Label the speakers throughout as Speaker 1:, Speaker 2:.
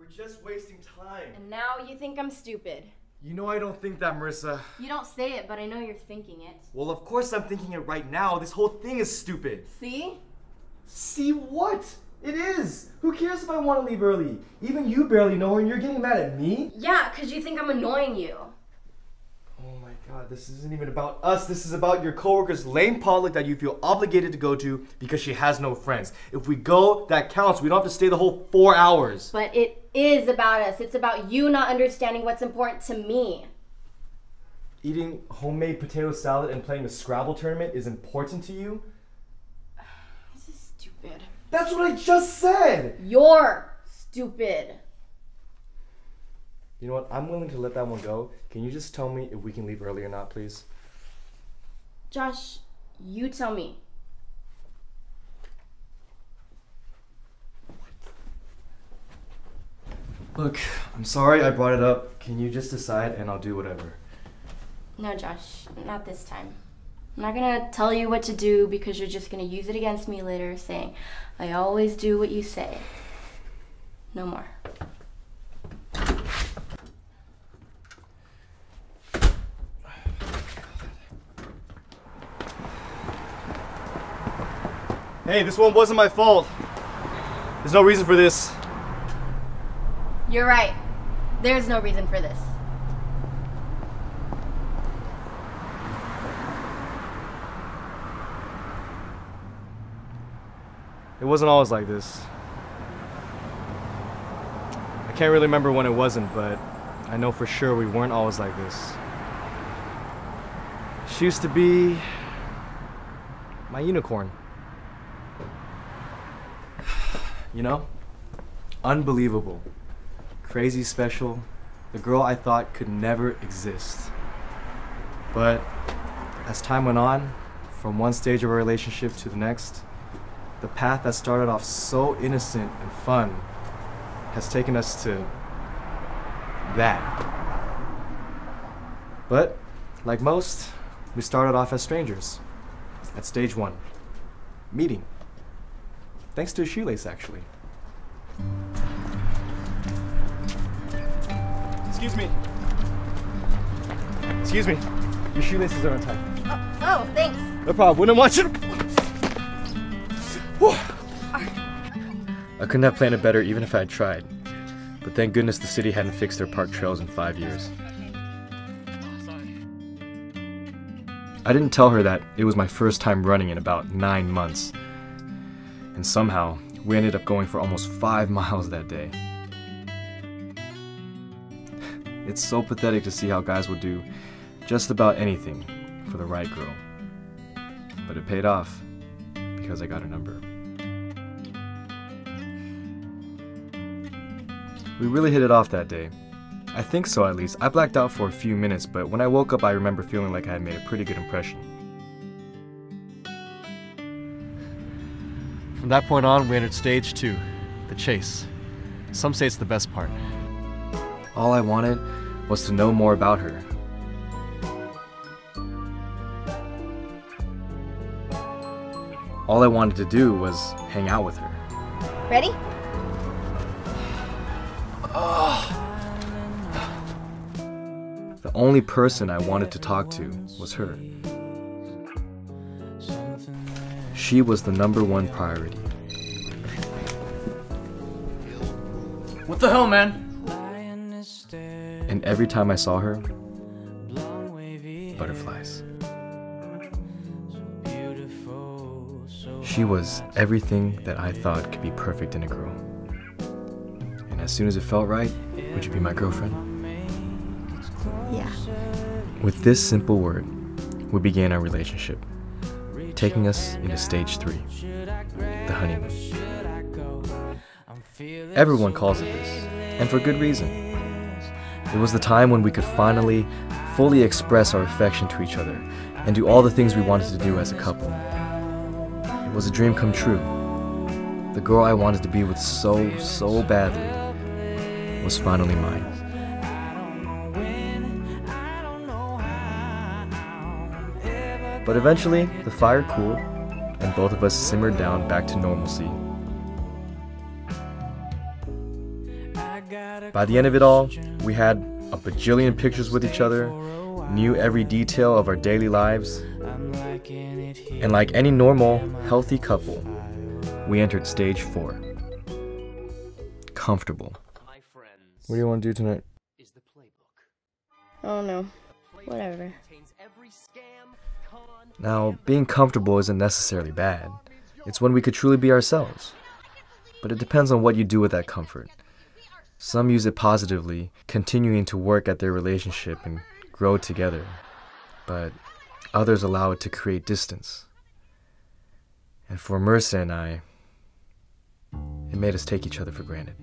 Speaker 1: We're just wasting time.
Speaker 2: And now you think I'm stupid.
Speaker 1: You know I don't think that, Marissa.
Speaker 2: You don't say it, but I know you're thinking it.
Speaker 1: Well, of course I'm thinking it right now. This whole thing is stupid.
Speaker 2: See?
Speaker 1: See what? It is! Who cares if I want to leave early? Even you barely know her and you're getting mad at me?
Speaker 2: Yeah, because you think I'm annoying you.
Speaker 1: Oh my god, this isn't even about us. This is about your coworker's lame potluck that you feel obligated to go to because she has no friends. If we go, that counts. We don't have to stay the whole 4 hours.
Speaker 2: But it is about us. It's about you not understanding what's important to me.
Speaker 1: Eating homemade potato salad and playing a Scrabble tournament is important to you?
Speaker 2: This is stupid.
Speaker 1: That's what I just said!
Speaker 2: You're stupid.
Speaker 1: You know what? I'm willing to let that one go. Can you just tell me if we can leave early or not, please?
Speaker 2: Josh, you tell me.
Speaker 1: Look, I'm sorry I brought it up. Can you just decide and I'll do whatever?
Speaker 2: No, Josh, not this time. I'm not gonna tell you what to do because you're just gonna use it against me later saying, I always do what you say. No more.
Speaker 1: Hey, this one wasn't my fault. There's no reason for this.
Speaker 2: You're right. There's no reason for this.
Speaker 1: It wasn't always like this. I can't really remember when it wasn't, but I know for sure we weren't always like this. She used to be my unicorn. You know? Unbelievable. Crazy special. The girl I thought could never exist. But as time went on, from one stage of our relationship to the next, the path that started off so innocent and fun has taken us to that. But, like most, we started off as strangers. At stage one. Meeting. Thanks to a shoelace, actually. Excuse me. Excuse me. Your shoelaces are untied.
Speaker 2: Oh, thanks.
Speaker 1: No problem. Wouldn't want you to... I couldn't have planned it better even if I had tried. But thank goodness the city hadn't fixed their park trails in 5 years. I didn't tell her that it was my first time running in about 9 months. And somehow, we ended up going for almost 5 miles that day. It's so pathetic to see how guys will do just about anything for the right girl. But it paid off because I got her number. We really hit it off that day. I think so, at least. I blacked out for a few minutes, but when I woke up I remember feeling like I had made a pretty good impression. From that point on, we entered stage 2, the chase. Some say it's the best part. All I wanted was to know more about her. All I wanted to do was hang out with her.
Speaker 2: Ready?
Speaker 1: The only person I wanted to talk to was her. She was the #1 priority.
Speaker 3: What the hell, man?
Speaker 1: And every time I saw her, butterflies. She was everything that I thought could be perfect in a girl. And as soon as it felt right, would you be my girlfriend?
Speaker 2: Yeah.
Speaker 1: With this simple word, we began our relationship, taking us into stage 3, the honeymoon. Everyone calls it this, and for good reason. It was the time when we could finally fully express our affection to each other and do all the things we wanted to do as a couple. It was a dream come true. The girl I wanted to be with so badly was finally mine. But eventually, the fire cooled, and both of us simmered down back to normalcy. By the end of it all, we had a bajillion pictures with each other, knew every detail of our daily lives, and like any normal, healthy couple, we entered stage 4. Comfortable. What do you want to do tonight?
Speaker 2: Oh no. Whatever.
Speaker 1: Now, being comfortable isn't necessarily bad. It's when we could truly be ourselves. But it depends on what you do with that comfort. Some use it positively, continuing to work at their relationship and grow together. But others allow it to create distance. And for Marissa and I, it made us take each other for granted.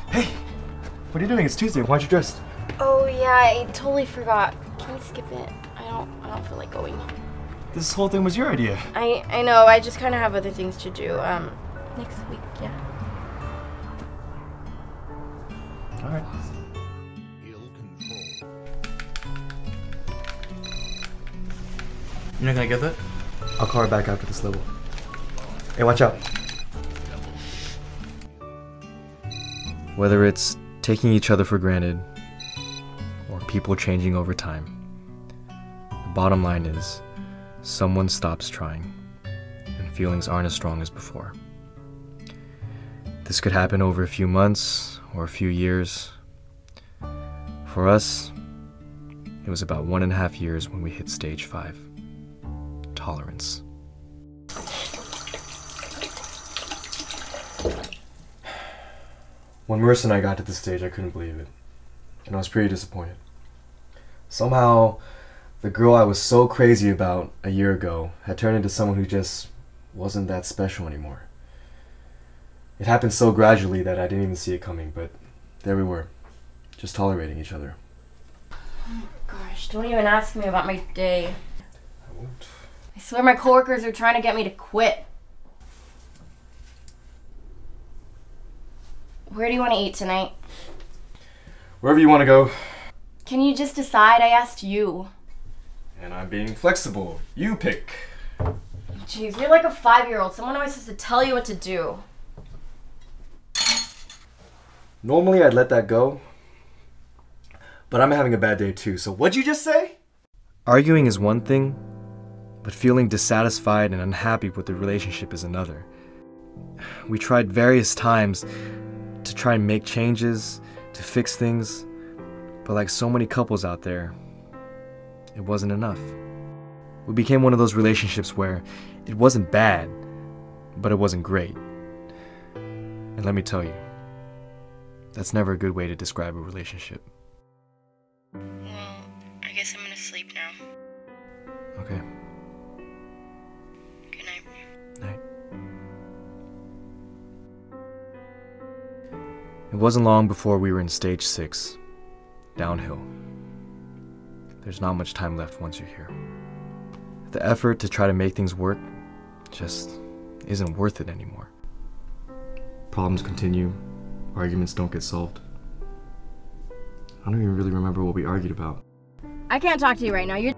Speaker 1: Hey! What are you doing? It's Tuesday. Why aren't you dressed?
Speaker 2: Oh yeah, I totally forgot. Can we skip it? I don't feel like going.
Speaker 1: This whole thing was your idea.
Speaker 2: I know, I just kinda have other things to do. Next week, yeah.
Speaker 1: Alright.
Speaker 3: You're not gonna get that?
Speaker 1: I'll call her back after this level. Hey, watch out. Whether it's taking each other for granted or people changing over time, the bottom line is someone stops trying and feelings aren't as strong as before. This could happen over a few months or a few years. For us, it was about 1.5 years when we hit stage 5. Tolerance. When Marissa and I got to this stage, I couldn't believe it, and I was pretty disappointed. Somehow, the girl I was so crazy about a year ago had turned into someone who just wasn't that special anymore. It happened so gradually that I didn't even see it coming, but there we were, just tolerating each other.
Speaker 2: Oh my gosh, don't even ask me about my day.
Speaker 1: I won't.
Speaker 2: I swear my coworkers are trying to get me to quit. Where do you want to eat tonight?
Speaker 1: Wherever you want to go.
Speaker 2: Can you just decide? I asked you.
Speaker 1: And I'm being flexible. You pick.
Speaker 2: Jeez, you're like a 5-year-old. Someone always has to tell you what to do.
Speaker 1: Normally I'd let that go, but I'm having a bad day too, so what'd you just say? Arguing is one thing, but feeling dissatisfied and unhappy with the relationship is another. We tried various times to try and make changes, to fix things, but like so many couples out there, it wasn't enough. We became one of those relationships where it wasn't bad, but it wasn't great. And let me tell you, that's never a good way to describe a relationship.
Speaker 2: Well, I guess I'm gonna sleep now.
Speaker 1: Okay.
Speaker 2: Good night.
Speaker 1: Night. It wasn't long before we were in stage 6, downhill. There's not much time left once you're here. The effort to try to make things work just isn't worth it anymore. Problems continue. Arguments don't get solved. I don't even really remember what we argued about.
Speaker 2: I can't talk to you right now. You're.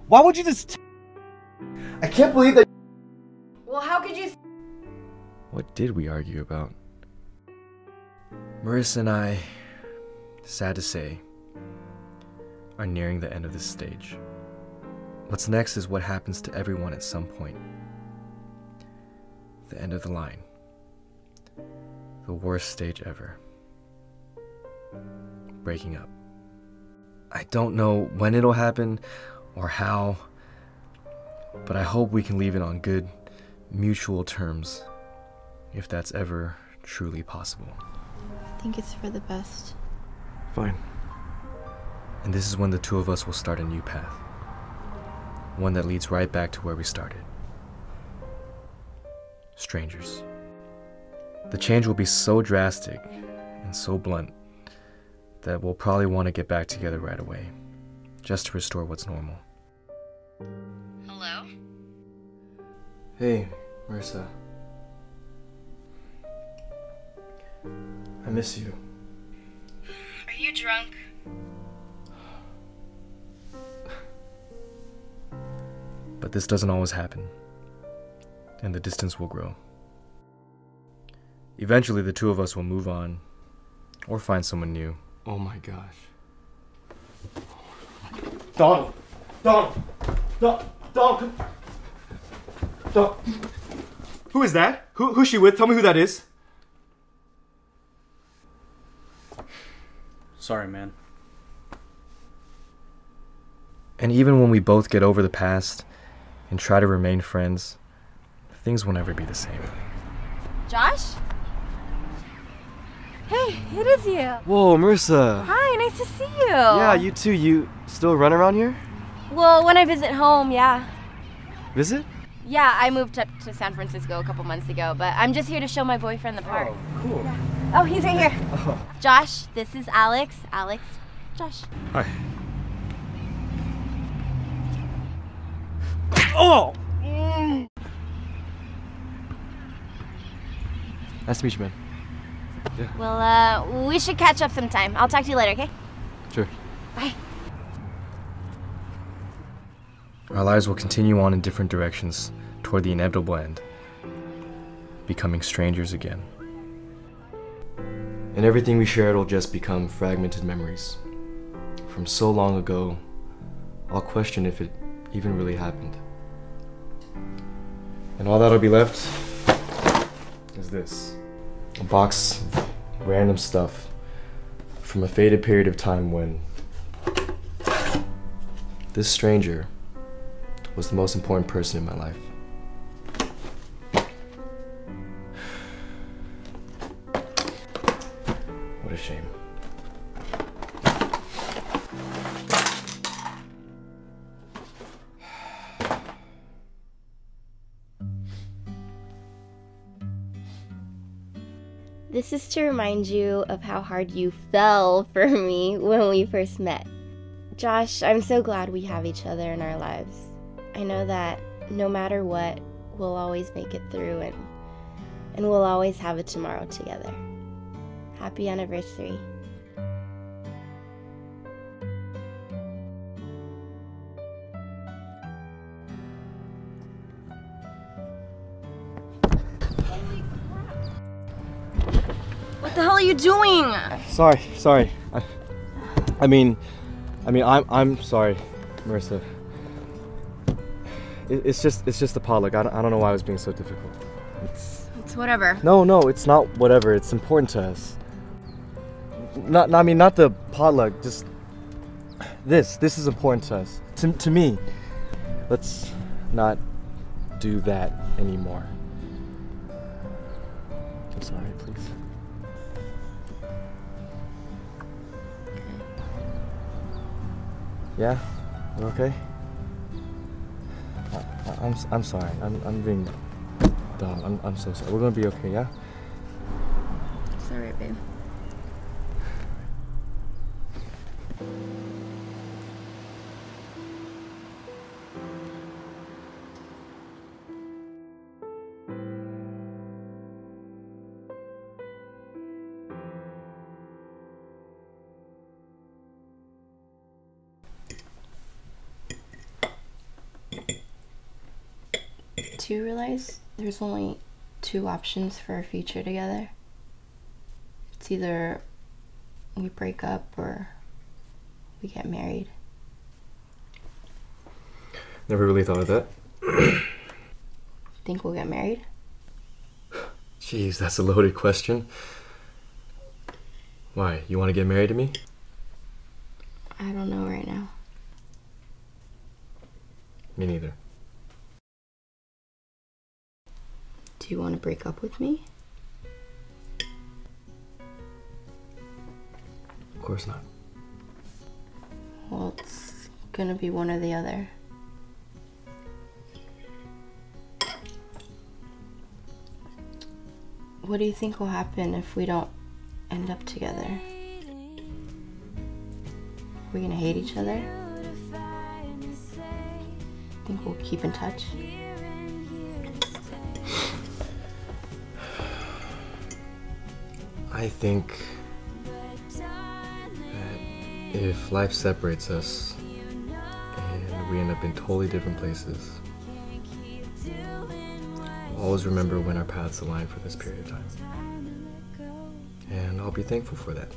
Speaker 1: Why would you just... I can't believe that...
Speaker 2: Well, how could you...
Speaker 1: What did we argue about? Marissa and I, sad to say, are nearing the end of this stage. What's next is what happens to everyone at some point. The end of the line. The worst stage ever. Breaking up. I don't know when it'll happen or how, but I hope we can leave it on good, mutual terms, if that's ever truly possible.
Speaker 2: I think it's for the best.
Speaker 1: Fine. And this is when the two of us will start a new path. One that leads right back to where we started. Strangers. The change will be so drastic and so blunt that we'll probably want to get back together right away, just to restore what's normal.
Speaker 2: Hello?
Speaker 1: Hey, Marissa. I miss you.
Speaker 2: Are you drunk?
Speaker 1: But this doesn't always happen, and the distance will grow. Eventually, the two of us will move on or find someone new.
Speaker 4: Oh my gosh. Donald! Donald! Donald! Donald! Who is that? Who's she with? Tell me who that is.
Speaker 3: Sorry, man.
Speaker 1: And even when we both get over the past and try to remain friends, things will never be the same.
Speaker 2: Josh? Hey, it is you.
Speaker 1: Whoa, Marissa.
Speaker 2: Hi, nice to see you.
Speaker 1: Yeah, you too. You still run around here?
Speaker 2: Well, when I visit home, yeah.
Speaker 1: Visit?
Speaker 2: Yeah, I moved up to San Francisco a couple months ago, but I'm just here to show my boyfriend the park.
Speaker 1: Oh, cool.
Speaker 2: Yeah. Oh, he's right here.
Speaker 1: Oh.
Speaker 2: Josh, this is Alex. Alex, Josh.
Speaker 1: Hi. Oh! Nice to meet you, man. Yeah.
Speaker 2: Well, we should catch up sometime. I'll talk to you later, okay?
Speaker 1: Sure.
Speaker 2: Bye.
Speaker 1: Our lives will continue on in different directions toward the inevitable end, becoming strangers again. And everything we shared will just become fragmented memories. From so long ago, I'll question if it even really happened. And all that'll be left is this. A box of random stuff from a faded period of time when this stranger was the most important person in my life. What a shame.
Speaker 2: This is to remind you of how hard you fell for me when we first met. Josh, I'm so glad we have each other in our lives. I know that no matter what, we'll always make it through and we'll always have a tomorrow together. Happy anniversary. What the hell are you doing?
Speaker 1: Sorry. I mean, I'm sorry, Marissa. It's just the potluck. I don't know why I was being so difficult.
Speaker 2: It's whatever.
Speaker 1: No, it's not whatever. It's important to us. Not the potluck. Just this. This is important to us. To me. Let's not do that anymore. I'm sorry, please. Yeah? You okay? I'm sorry. I'm being dumb. I'm so sorry. We're gonna be okay, yeah?
Speaker 2: It's alright, babe. Do you realize there's only two options for our future together? It's either we break up or we get married.
Speaker 1: Never really thought of that.
Speaker 2: Think we'll get married?
Speaker 1: Jeez, that's a loaded question. Why? You want to get married to me?
Speaker 2: I don't know right now.
Speaker 1: Me neither.
Speaker 2: Do you want to break up with me?
Speaker 1: Of course not.
Speaker 2: Well, it's gonna be one or the other. What do you think will happen if we don't end up together? We're gonna hate each other? Think we'll keep in touch?
Speaker 1: I think that if life separates us and we end up in totally different places, we'll always remember when our paths aligned for this period of time. And I'll be thankful for that.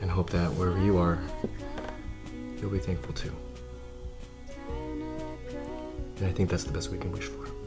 Speaker 1: And hope that wherever you are, you'll be thankful too. And I think that's the best we can wish for.